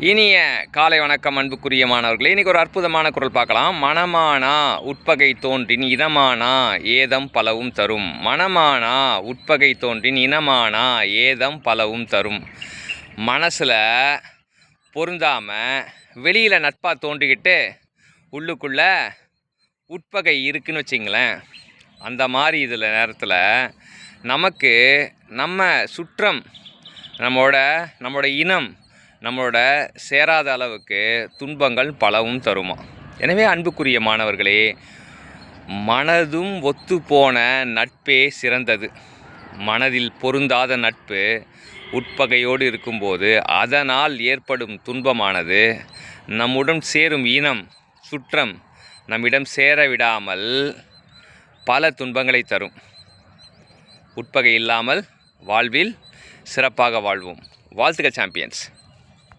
இனிய காலை வணக்கம் அன்புக்குரிய மாணவர்களே. இன்றைக்கி ஒரு அற்புதமான குறள் பார்க்கலாம். மனமானா உட்பகை தோன்றின் இதமானா ஏதம் பலவும் தரும். மனமானா உட்பகை தோன்றின் இனமானா ஏதம் பலவும் தரும். மனசில் பொருந்தாமல் வெளியில் நட்பாக தோன்றிக்கிட்டு உள்ளுக்குள்ளே உட்பகை இருக்குன்னு வச்சிங்களேன். அந்த மாதிரி இதில் நேரத்தில் நமக்கு நம்ம சுற்றம் நம்மளோட இனம் நம்மளோட சேராத அளவுக்கு துன்பங்கள் பலவும் தருமா. எனவே அன்புக்குரிய மாணவர்களே, மனதும் ஒத்து போன நட்பே சிறந்தது. மனதில் பொருந்தாத நட்பு உட்பகையோடு இருக்கும்போது அதனால் ஏற்படும் துன்பமானது நம்முடன் சேரும் இனம் சுற்றம் நம்மிடம் சேர விடாமல் பல துன்பங்களை தரும். உட்பகை இல்லாமல் வாழ்வில் சிறப்பாக வாழ்வோம். வாழ்த்துக்கள் சாம்பியன்ஸ்.